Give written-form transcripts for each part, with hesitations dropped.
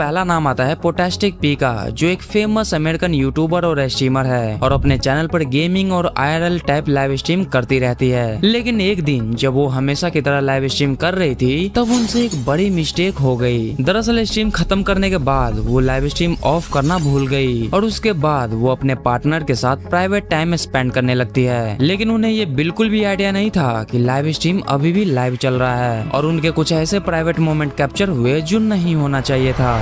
पहला नाम आता है पोटास्टिक पी का, जो एक फेमस अमेरिकन यूट्यूबर और स्ट्रीमर है और अपने चैनल पर गेमिंग और IRL टाइप लाइव स्ट्रीम करती रहती है। लेकिन एक दिन जब वो हमेशा की तरह लाइव स्ट्रीम कर रही थी तब उनसे एक बड़ी मिस्टेक हो गई। दरअसल स्ट्रीम खत्म करने के बाद वो लाइव स्ट्रीम ऑफ करना भूल गई और उसके बाद वो अपने पार्टनर के साथ प्राइवेट टाइम स्पेंड करने लगती है। लेकिन उन्हें ये बिल्कुल भी आइडिया नहीं था कि लाइव स्ट्रीम अभी भी लाइव चल रहा है और उनके कुछ ऐसे प्राइवेट मोमेंट कैप्चर हुए जो नहीं होना चाहिए था।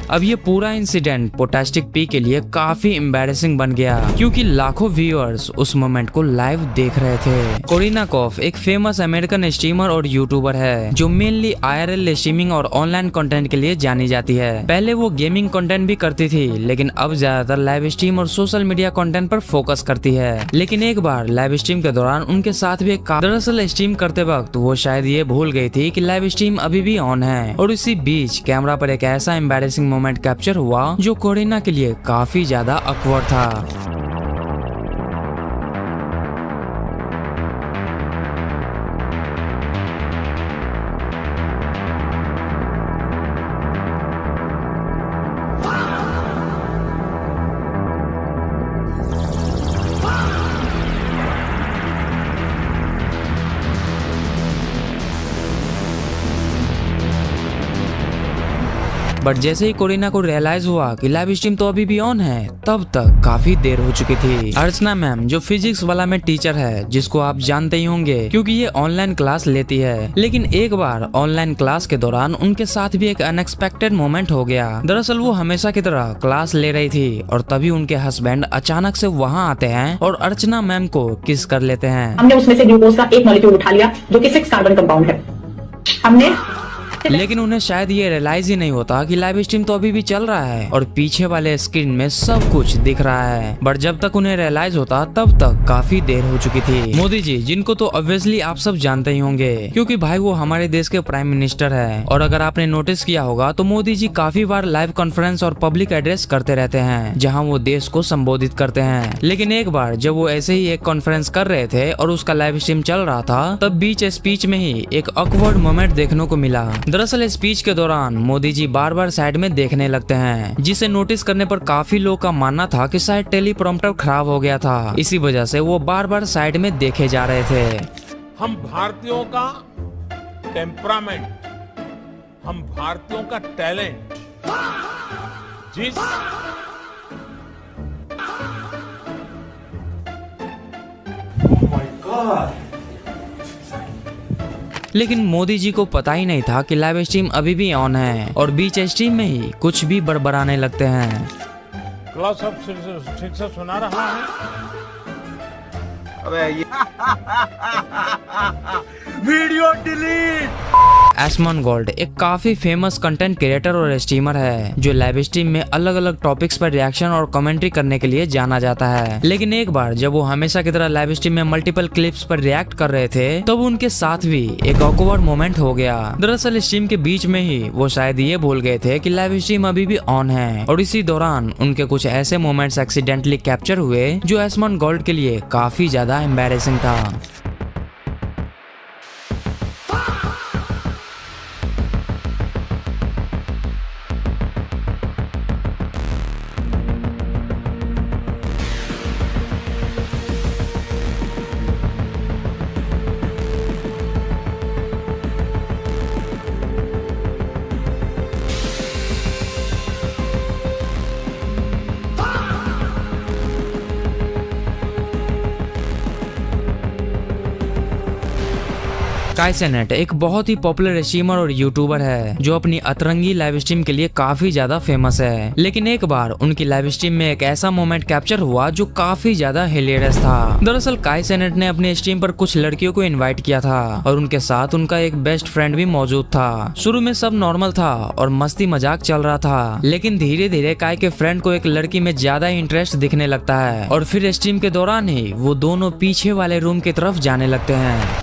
अब ये पूरा इंसिडेंट पोटास्टिक पी के लिए काफी एम्बैरेसिंग बन गया क्योंकि लाखों व्यूअर्स उस मोमेंट को लाइव देख रहे थे। कोरिना कॉफ एक फेमस अमेरिकन स्ट्रीमर और यूट्यूबर है जो मेनली IRL स्ट्रीमिंग और ऑनलाइन कंटेंट के लिए जानी जाती है। पहले वो गेमिंग कंटेंट भी करती थी लेकिन अब ज्यादातर लाइव स्ट्रीम और सोशल मीडिया कंटेंट पर फोकस करती है। लेकिन एक बार लाइव स्ट्रीम के दौरान उनके साथ भी दरअसल स्ट्रीम करते वक्त वो शायद ये भूल गई थी कि लाइव स्ट्रीम अभी भी ऑन है और इसी बीच कैमरा पर एक ऐसा एम्बैरेसिंग मोमेंट कैप्चर हुआ जो कोरिना के लिए काफी ज्यादा awkward था। बट जैसे ही कोरिना को रियलाइज हुआ कि लाइव स्ट्रीम तो अभी भी ऑन है तब तक काफी देर हो चुकी थी। अर्चना मैम जो फिजिक्स वाला में टीचर है जिसको आप जानते ही होंगे क्योंकि ये ऑनलाइन क्लास लेती है। लेकिन एक बार ऑनलाइन क्लास के दौरान उनके साथ भी एक अनएक्सपेक्टेड मोमेंट हो गया। दरअसल वो हमेशा की तरह क्लास ले रही थी और तभी उनके हस्बैंड अचानक से वहाँ आते हैं और अर्चना मैम को किस कर लेते हैं। हमने उसमें से ग्लूकोज का एक मॉलिक्यूल उठा लिया जो कि 6 कार्बन कंपाउंड है। हमने लेकिन उन्हें शायद ये रियलाइज ही नहीं होता कि लाइव स्ट्रीम तो अभी भी चल रहा है और पीछे वाले स्क्रीन में सब कुछ दिख रहा है। बट जब तक उन्हें रियलाइज होता तब तक काफी देर हो चुकी थी। मोदी जी जिनको तो ऑब्वियसली आप सब जानते ही होंगे क्योंकि भाई वो हमारे देश के प्राइम मिनिस्टर है और अगर आपने नोटिस किया होगा तो मोदी जी काफी बार लाइव कॉन्फ्रेंस और पब्लिक एड्रेस करते रहते हैं जहाँ वो देश को संबोधित करते हैं। लेकिन एक बार जब वो ऐसे ही एक कॉन्फ्रेंस कर रहे थे और उसका लाइव स्ट्रीम चल रहा था तब बीच स्पीच में ही एक ऑकवर्ड मोमेंट देखने को मिला। दरअसल स्पीच के दौरान मोदी जी बार बार साइड में देखने लगते हैं जिसे नोटिस करने पर काफी लोग का मानना था कि शायद टेलीप्रॉम्प्टर खराब हो गया था, इसी वजह से वो बार बार साइड में देखे जा रहे थे। हम भारतीयों का टेम्परामेंट, हम भारतीयों का टैलेंट जिस Oh my God! लेकिन मोदी जी को पता ही नहीं था कि लाइव स्ट्रीम अभी भी ऑन है और बीच स्ट्रीम में ही कुछ भी बड़बड़ाने लगते हैं। क्लास अब ठीक से सुना रहा है। अबे ये वीडियो डिलीट। एसमन गोल्ड एक काफी फेमस कंटेंट क्रिएटर और स्ट्रीमर है जो लाइव स्ट्रीम में अलग अलग टॉपिक्स पर रिएक्शन और कमेंट्री करने के लिए जाना जाता है। लेकिन एक बार जब वो हमेशा की तरह लाइव स्ट्रीम में मल्टीपल क्लिप्स पर रिएक्ट कर रहे थे तब उनके साथ भी एक ऑकवर्ड मोमेंट हो गया। दरअसल स्ट्रीम के बीच में ही वो शायद ये भूल गए थे कि लाइव स्ट्रीम अभी भी ऑन है और इसी दौरान उनके कुछ ऐसे मोमेंट्स एक्सीडेंटली कैप्चर हुए जो एसमन गोल्ड के लिए काफी ज्यादा एम्बैरेसिंग था। काई सेनेट एक बहुत ही पॉपुलर स्ट्रीमर और यूट्यूबर है जो अपनी अतरंगी लाइव स्ट्रीम के लिए काफी ज्यादा फेमस है। लेकिन एक बार उनकी लाइव स्ट्रीम में एक ऐसा मोमेंट कैप्चर हुआ जो काफी ज्यादा हिलेरियस था। दरअसल काई सेनेट ने अपनी स्ट्रीम पर कुछ लड़कियों को इनवाइट किया था और उनके साथ उनका एक बेस्ट फ्रेंड भी मौजूद था। शुरू में सब नॉर्मल था और मस्ती मजाक चल रहा था, लेकिन धीरे धीरे काई के फ्रेंड को एक लड़की में ज्यादा इंटरेस्ट दिखने लगता है और फिर स्ट्रीम के दौरान ही वो दोनों पीछे वाले रूम की तरफ जाने लगते हैं।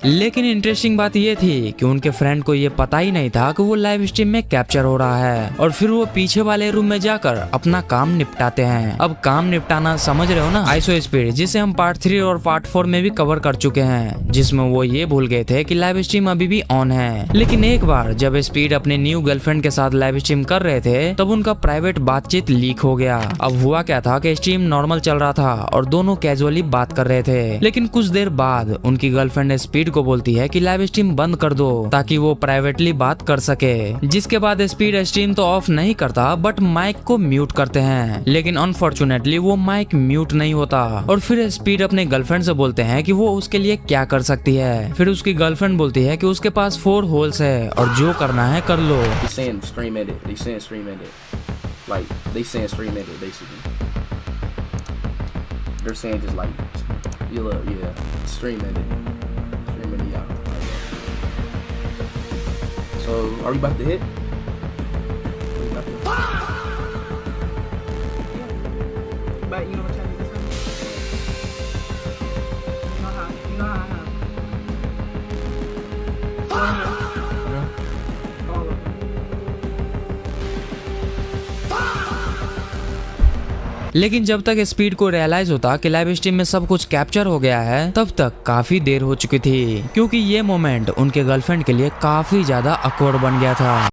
लेकिन इंटरेस्टिंग बात ये थी कि उनके फ्रेंड को ये पता ही नहीं था कि वो लाइव स्ट्रीम में कैप्चर हो रहा है और फिर वो पीछे वाले रूम में जाकर अपना काम निपटाते हैं। अब काम निपटाना समझ रहे हो ना, आइसो स्पीड, जिसे हम पार्ट 3 और पार्ट 4 में भी कवर कर चुके हैं, जिसमें वो ये भूल गए थे कि लाइव स्ट्रीम अभी भी ऑन है। लेकिन एक बार जब स्पीड अपने न्यू गर्लफ्रेंड के साथ लाइव स्ट्रीम कर रहे थे तब उनका प्राइवेट बातचीत लीक हो गया। अब हुआ क्या था कि स्ट्रीम नॉर्मल चल रहा था और दोनों कैजुअली बात कर रहे थे, लेकिन कुछ देर बाद उनकी गर्लफ्रेंड स्पीड को बोलती है कि लाइव स्ट्रीम बंद कर दो ताकि वो प्राइवेटली बात कर सके। जिसके बाद स्पीड स्ट्रीम तो ऑफ नहीं करता बट माइक को म्यूट करते हैं, लेकिन अनफॉर्चुनेटली वो माइक म्यूट नहीं होता और फिर स्पीड अपने गर्लफ्रेंड से बोलते हैं कि वो उसके लिए क्या कर सकती है। फिर उसकी गर्लफ्रेंड बोलती है कि उसके पास 4 होल्स है और जो करना है कर लो। So, are we about to hit? But you know what time it is now? You know how I have. All of them. लेकिन जब तक स्पीड को रियलाइज होता कि लाइव स्ट्रीम में सब कुछ कैप्चर हो गया है तब तक काफी देर हो चुकी थी, क्योंकि ये मोमेंट उनके गर्लफ्रेंड के लिए काफी ज्यादा awkward बन गया था।